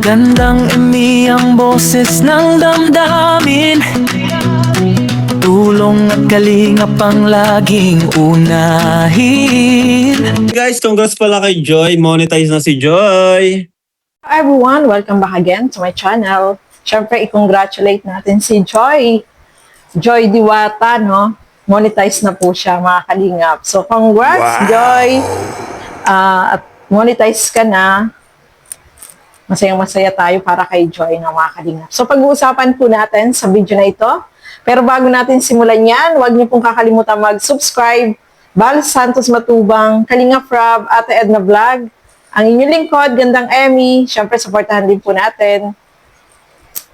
Magandang ang boses ng damdamin. Tulong at kalingap ang laging unahin. Guys, congrats pala kay Joy. Monetize na si Joy. Hi everyone! Welcome back again to my channel. Siyempre, i-congratulate natin si Joy. Joy Diwata, no? Monetize na po siya, mga kalingap. So, congrats, Joy! At monetize ka na. Masayang-masaya tayo para kay Joy, no, mga kalingap. So, pag-uusapan po natin sa video na ito. Pero bago natin simulan yan, huwag niyo pong kakalimutan mag-subscribe. Bal Santos Matubang, Kalingap Rob, Ate Edna Vlog, ang inyong lingkod, Gandang Emmy. Siyempre, supportahan din po natin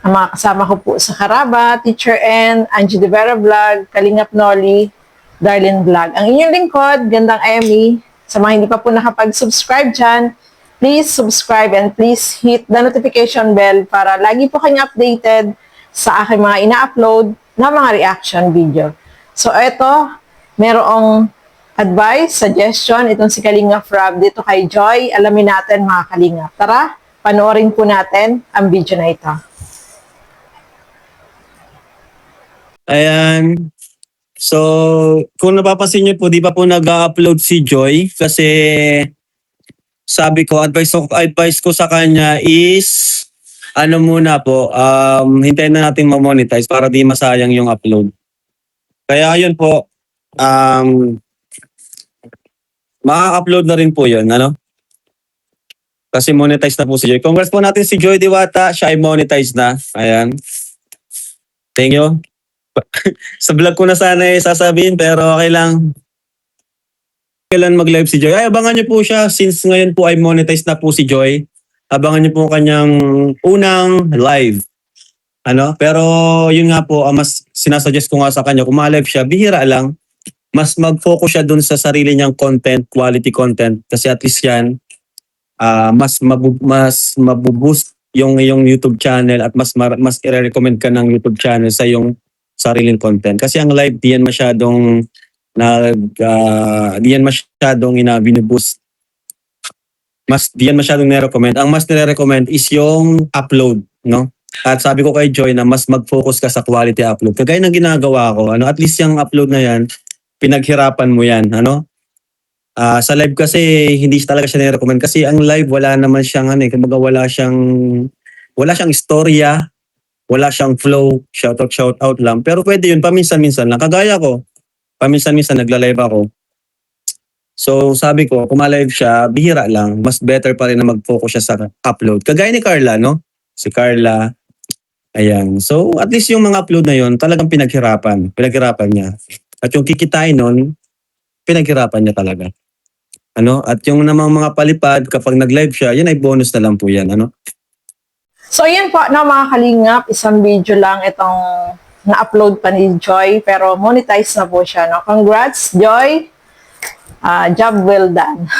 ang mga kasama ko po sa Karaba, Teacher N, Angie De Vera Vlog, Kalingap Nolly, Darlene Vlog. Ang inyong lingkod, Gandang Emmy. Sa mga hindi pa po nakapag-subscribe dyan, please subscribe and please hit the notification bell para lagi po kayong updated sa aking mga ina-upload na mga reaction video. So, ito, merong advice, suggestion, itong si Kalingap Rob dito kay Joy. Alamin natin, mga Kalingap. Tara, panoorin po natin ang video na ito. Ayan. So, kung napapansin niyo po, di pa po nag-upload si Joy kasi sabi ko, advice ko sa kanya is ano muna po, hintayin na natin ma-monetize para di masayang yung upload. Kaya yun po, ma-upload na rin po yun, ano? Kasi monetize na po si Joy. Congrats po natin si Joy Diwata, siya ay monetize na. Ayan. Thank you. Sa vlog ko na sana sasabihin pero okay lang. Kailan mag-live si Joy? Ay, abangan niyo po siya since ngayon po ay monetize na po si Joy. Abangan niyo po kanyang unang live. Ano? Pero yun nga po, mas sinasuggest ko nga sa kanya, kung ma-live siya, bihira lang. Mas mag-focus siya dun sa sarili niyang content, quality content. Kasi at least yan, mas mabuboost yung YouTube channel at mas i-recommend ka ng YouTube channel sa yung sariling content. Kasi ang live, diyan masyadong binuboost. Diyan masyadong nire-recommend. Ang mas nire-recommend is yung upload, no? At sabi ko kay Joy na mas mag-focus ka sa quality upload. Kagaya ng ginagawa ko, ano, at least yung upload na yan, pinaghirapan mo yan, ano? Sa live kasi hindi talaga siya nire-recommend kasi ang live wala naman siyang kumbaga wala siyang istorya, wala siyang flow, shout out lang. Pero pwede yun paminsan-minsan lang. Kagaya ko, paminsan-minsan nagla-live ako. So sabi ko, kung ma-live siya, bihira lang. Mas better pa rin na mag-focus siya sa upload. Kagaya ni Carla, no? Si Carla. Ayan. So at least yung mga upload na yun, talagang pinaghirapan niya. At yung kikitain nun, pinaghirapan niya talaga. Ano? At yung namang mga palipad, kapag nag-live siya, yan ay bonus na lang po yan. Ano? So, yun po na mga Kalingap, isang video lang itong na-upload pa ni Joy, pero monetize na po siya. No? Congrats, Joy! Job well done.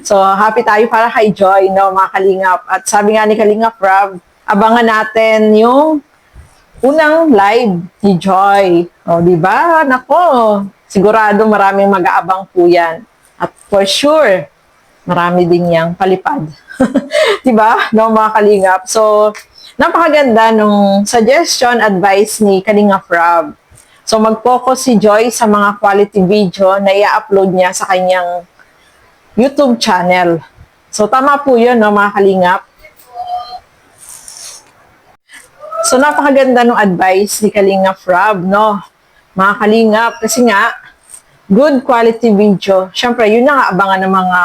So, happy tayo para kay Joy, no, mga Kalingap. At sabi nga ni Kalingap Rob, abangan natin yung unang live ni Joy. O, diba? Nako, sigurado maraming mag-aabang po yan. At for sure, marami din yang palipad. Diba? No, mga Kalingap. So, napakaganda nung suggestion, advice ni Kalingap Rob. So, mag-focus si Joy sa mga quality video na i-upload niya sa kanyang YouTube channel. So, tama po yun, no, mga Kalingap. So, napakaganda nung advice ni Kalingap Rob, no? Mga Kalingap, kasi nga, good quality video. Siyempre, yun na nga abangan ng mga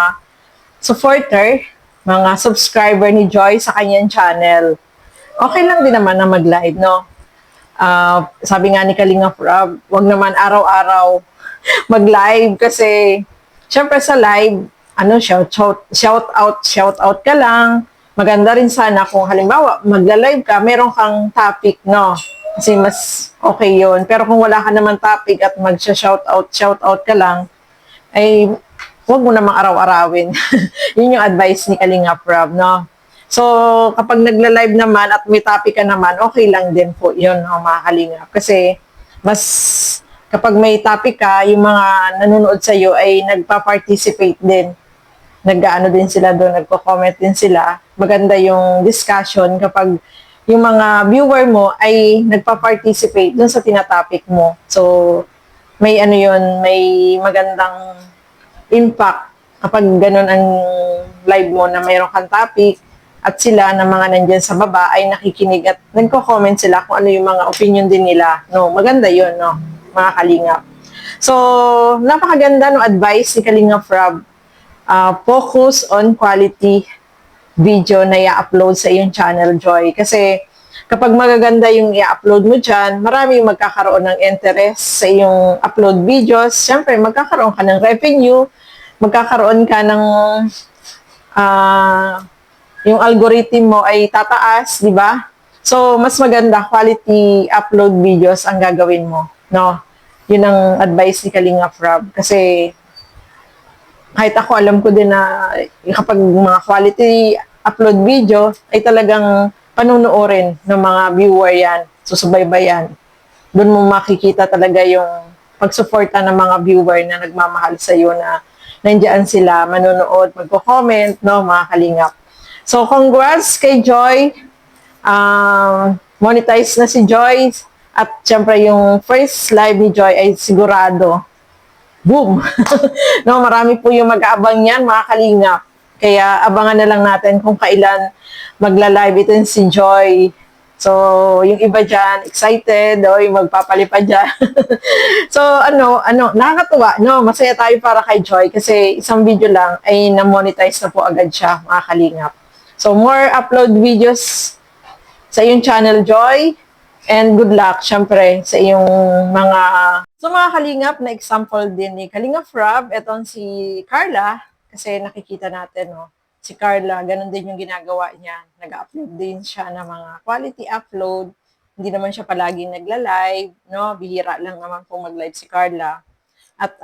supporter, mga subscriber ni Joy sa kanyang channel. Okay lang din naman na mag-live, no? Sabi nga ni Kalingap Rob, wag naman araw-araw mag-live kasi syempre sa live, shout out ka lang. Maganda rin sana kung halimbawa magla-live ka, meron kang topic, no? Kasi mas okay yun. Pero kung wala ka naman topic at shout out ka lang, ay huwag mo namang araw-arawin. Yun yung advice ni Kalingap Rob, no? So, kapag nagla-live naman at may topic ka naman, okay lang din po yun, no, mga Kalingap. Kasi, mas kapag may topic ka, yung mga nanonood sa'yo ay nagpa-participate din. nag-ano din sila doon, nagko-comment din sila. Maganda yung discussion kapag yung mga viewer mo ay nagpa-participate doon sa tinatopic mo. So, may ano yun, may magandang impact kapag ganun ang live mo na mayroon kang topic at sila na mga nandyan sa baba ay nakikinig at nagko-comment sila kung ano yung mga opinion din nila. No, maganda yun, no, mga kalingap. So, napakaganda no advice ni Kalingap Rob. Focus on quality video na i-upload sa iyong channel, Joy. Kasi kapag magaganda yung i-upload mo dyan, marami yung magkakaroon ng interest sa iyong upload videos. Siyempre, magkakaroon ka ng revenue, magkakaroon ka ng yung algorithm mo ay tataas, di ba? So, mas maganda quality upload videos ang gagawin mo, no? Yun ang advice ni Kalingap Rob. Kasi kahit ako, alam ko din na kapag mga quality upload video, ay talagang panunuorin ng mga viewer yan, susubaybayan. Doon mo makikita talaga yung pagsuporta ng mga viewer na nagmamahal sa iyo na nandiyan sila, manonood, magko-comment, no, mga kalingap. So, congrats kay Joy. Monetize na si Joy. At syempre, yung first live ni Joy ay sigurado boom! No, marami po yung mag-aabang yan, mga kalingap. Kaya abangan na lang natin kung kailan magla-live ito si Joy. So, yung iba dyan, excited, o yung magpapalipad dyan. So, nakakatuwa, no? Masaya tayo para kay Joy kasi isang video lang ay na-monetize na po agad siya, mga kalingap. So, more upload videos sa iyong channel, Joy. And good luck, syempre, sa iyong mga... So, mga kalingap, na example din ni Kalingap Rob, etong si Carla, kasi nakikita natin, no, si Carla, ganun din yung ginagawa niya. Nag-upload din siya ng mga quality upload. Hindi naman siya palaging nagla-live, no? Bihira lang naman po mag-live si Carla. At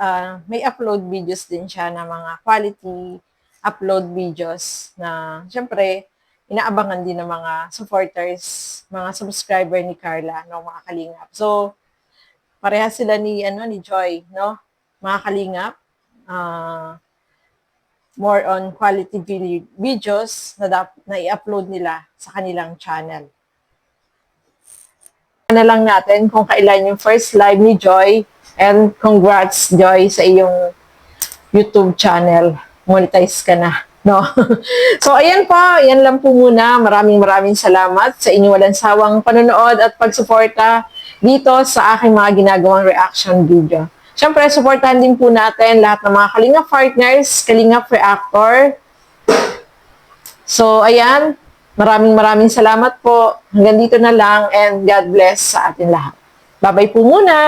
may upload videos din siya na mga quality upload videos na, syempre, inaabangan din ng mga supporters, mga subscriber ni Carla, no, mga kalingap. So, parehas sila ni Joy, no, mga kalingap. More on quality videos na i-upload nila sa kanilang channel. Na lang natin kung kailan yung first live ni Joy, and congrats, Joy, sa iyong YouTube channel. Monetize ka na. No? So, ayan po. Yan lang po muna. Maraming salamat sa inyong walang sawang panonood at pagsuporta dito sa aking mga ginagawang reaction video. Siyempre, supportahan din po natin lahat ng mga Kalingap partners, Kalingap Reactor. So, ayan. Maraming salamat po. Hanggang dito na lang and God bless sa atin lahat. Bye-bye po muna!